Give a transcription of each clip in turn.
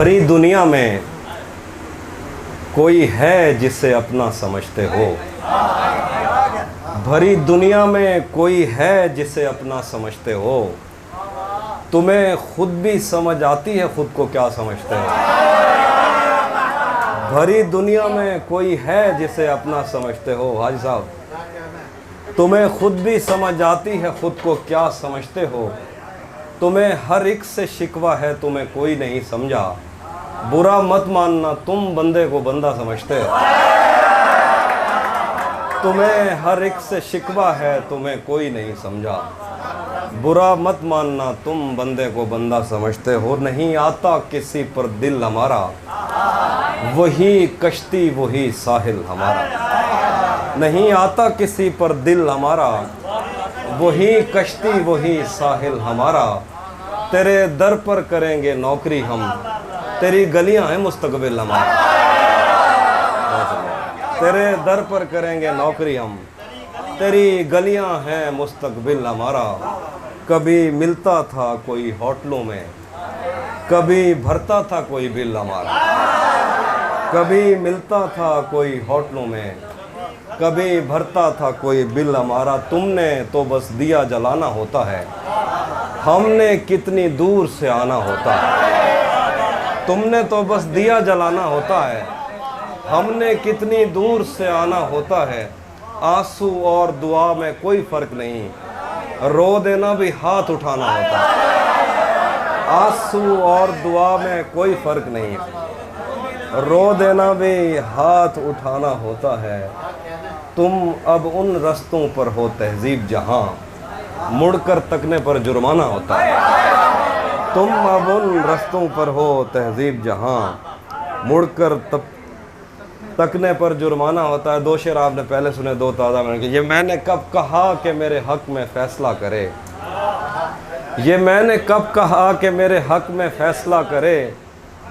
भरी दुनिया में कोई है जिसे अपना समझते हो। भरी दुनिया में कोई है जिसे अपना समझते हो। तुम्हें खुद भी समझ आती है खुद को क्या समझते हो। भरी दुनिया में कोई है जिसे अपना समझते हो। हाजी साहब, तुम्हें खुद भी समझ आती है खुद को क्या समझते हो। तुम्हें हर एक से शिकवा है, तुम्हें कोई नहीं समझा। बुरा मत मानना, तुम बंदे को बंदा समझते हो। तुम्हें हर एक से शिकवा है, तुम्हें कोई नहीं समझा। बुरा मत मानना, तुम बंदे को बंदा समझते हो। नहीं आता किसी पर दिल हमारा, वही कश्ती वही साहिल हमारा। नहीं आता किसी पर दिल हमारा, वही कश्ती वही साहिल हमारा। तेरे दर पर करेंगे नौकरी हम, तेरी गलियां हैं मुस्तकबिल हमारा। तेरे दर पर करेंगे नौकरी हम, तेरी गलियां हैं मुस्तकबिल हमारा। कभी मिलता था कोई होटलों में, कभी भरता था कोई बिल हमारा। कभी मिलता था कोई होटलों में, कभी भरता था कोई बिल हमारा। तुमने तो बस दिया जलाना होता है, हमने कितनी दूर से आना होता है। तुमने तो बस दिया जलाना होता है, हमने कितनी दूर से आना होता है। आंसू और दुआ में कोई फर्क नहीं, रो देना भी हाथ उठाना होता है। आंसू और दुआ में कोई फर्क नहीं, रो देना भी हाथ उठाना होता है। तुम अब उन रस्तों पर हो तहजीब जहां, मुड़कर तकने पर जुर्माना होता है। तुम अब उन रस्तों पर हो तहजीब जहां, मुड़कर तकने पर जुर्माना होता है। दो शेर आपने पहले सुने, दो ताज़ा मैंने। ये मैंने कब कहा कि मेरे हक में फैसला करे। ये मैंने कब कहा कि मेरे हक में फैसला करे।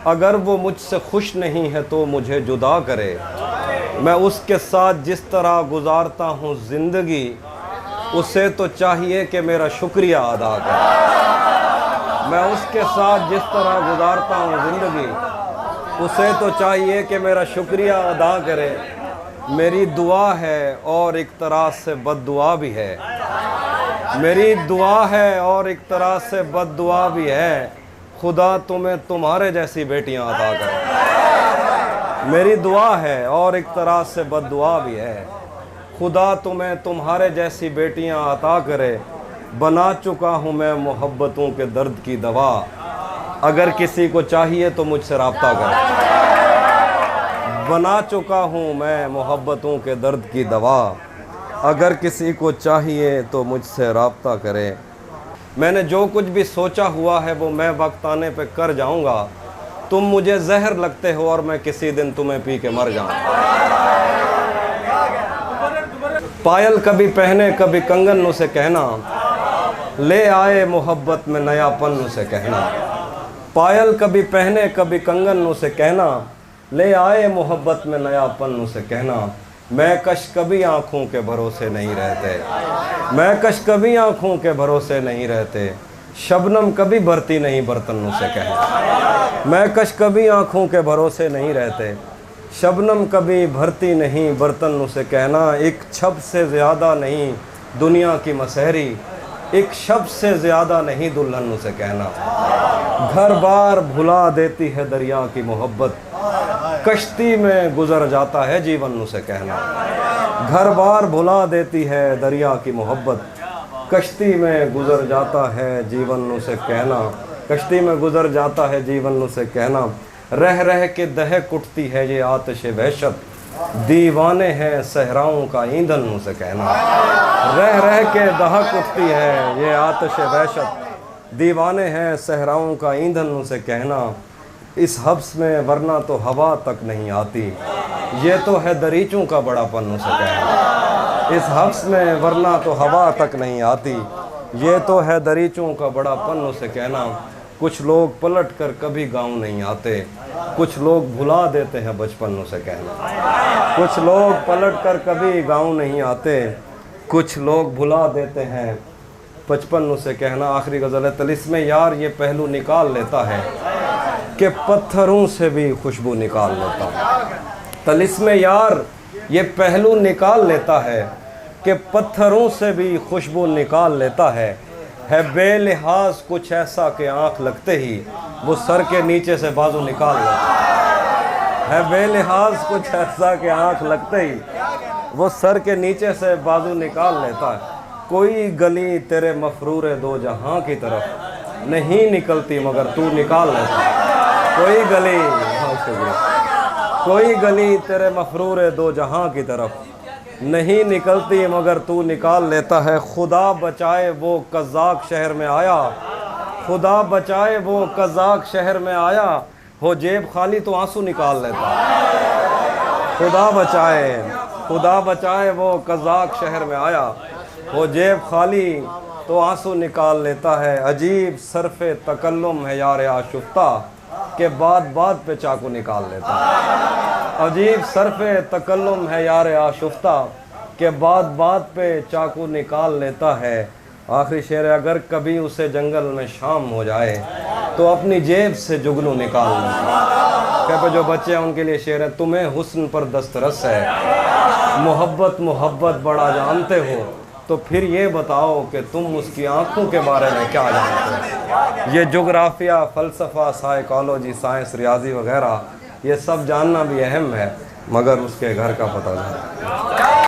अगर वो मुझसे खुश नहीं है तो मुझे जुदा करे। मैं उसके साथ जिस तरह गुजारता हूँ ज़िंदगी, उसे तो चाहिए कि मेरा शुक्रिया अदा करे। मैं उसके साथ जिस तरह गुजारता हूँ ज़िंदगी, उसे तो चाहिए कि मेरा शुक्रिया अदा करे। मेरी दुआ है और एक तरह से बद्दुआ भी है। मेरी दुआ है और एक तरह से बद्दुआ भी है। खुदा तुम्हें तुम्हारे जैसी बेटियां अता करे। मेरी दुआ है और एक तरह से बद्दुआ भी है। खुदा तुम्हें तुम्हारे जैसी बेटियां अता करे। बना चुका हूँ मैं मोहब्बतों के दर्द की दवा, अगर किसी को चाहिए तो मुझसे राब्ता करे। बना चुका हूँ मैं मोहब्बतों के दर्द की दवा, अगर किसी को चाहिए तो मुझसे राब्ता करे। मैंने जो कुछ भी सोचा हुआ है वो मैं वक्त आने पे कर जाऊँगा। तुम मुझे जहर लगते हो और मैं किसी दिन तुम्हें पी के मर जाऊँगा। पायल कभी पहने कभी कंगन उसे कहना, ले आए मोहब्बत में नयापन उसे कहना। पायल कभी पहने कभी कंगन उसे कहना, ले आए मोहब्बत में नयापन उसे कहना। मैं कश कभी आँखों के भरोसे नहीं रहते, मैं कश कभी आँखों के भरोसे नहीं रहते। शबनम कभी भरती नहीं बर्तन उसे कहना। मैं कश कभी आँखों के भरोसे नहीं रहते, शबनम कभी भरती नहीं बर्तन उसे कहना। एक छब से ज़्यादा नहीं दुनिया की मसहरी, एक शब से ज़्यादा नहीं दुल्हन उसे कहना। घर बार भुला देती है दरिया की मोहब्बत, कश्ती में गुजर जाता है जीवन उसे कहना। घर बार भुला देती है दरिया की मोहब्बत, कश्ती में गुजर जाता है जीवन उसे कहना। कश्ती में गुजर जाता है जीवन उसे कहना। रह रह के दहक उठती है ये आतिश वहशत, दीवाने हैं सहराओं का ईंधन उसे कहना। रह रह के दहक उठती है ये आतिश वहशत, दीवाने हैं सहराओं का ईंधन उसे कहना। इस हब्स में वरना तो हवा तक नहीं आती, ये तो है दरीचों का बड़ापन उसे कहना। इस हब्स में वरना तो हवा तक नहीं आती, ये तो है दरीचों का बड़ापन उसे कहना। कुछ लोग पलट कर कभी गाँव नहीं आते, कुछ लोग भुला देते हैं बचपन उसे कहना। कुछ लोग पलट कर कभी गाँव नहीं आते, कुछ लोग भुला देते हैं बचपन उसे कहना। आखिरी गज़ल है, तिलिस्मे यार ये पहलू निकाल लेता है, कि पत्थरों से भी खुशबू निकाल लेता हूँ। तलिस्मे यार ये पहलू निकाल लेता है कि पत्थरों से भी खुशबू निकाल लेता है बेलिहाज कुछ ऐसा कि आँख लगते ही वो सर के नीचे से बाजू निकाल लेता है बेलिहाज कुछ ऐसा कि आँख लगते ही वो सर के नीचे से बाजू निकाल लेता है। कोई गली तेरे मफरूर दो जहां की तरफ नहीं निकलती मगर तू निकाल लेता है। कोई गली तेरे मफरूर दो जहां की तरफ नहीं निकलती मगर तू निकाल लेता है। खुदा बचाए वो कज़ाक शहर में आया, खुदा बचाए वो कज़ाक शहर में आया, हो जेब खाली तो आंसू निकाल लेता है। खुदा बचाए वो कज़ाक शहर में आया, हो जेब खाली तो आंसू निकाल लेता है। अजीब सरफ़े तकल्लुम है यार आशुफ्ता के बात पे चाकू निकाल लेता है। अजीब सरफ़े तकल्लुम है यार आशुफ्ता के बात पे चाकू निकाल लेता है। आखिरी शेर, अगर कभी उसे जंगल में शाम हो जाए तो अपनी जेब से जुगनू निकाल लेता है। क्या पे जो बच्चे हैं उनके लिए शेर है, तुम्हें हुस्न पर दस्तरस है, मोहब्बत बड़ा जानते हो, तो फिर ये बताओ कि तुम उसकी आंखों के बारे में क्या जानते हो। ये जोग्राफिया, फ़लसफ़ा, साइकोलॉजी, साइंस, रियाजी वगैरह ये सब जानना भी अहम है, मगर उसके घर का पता नहीं।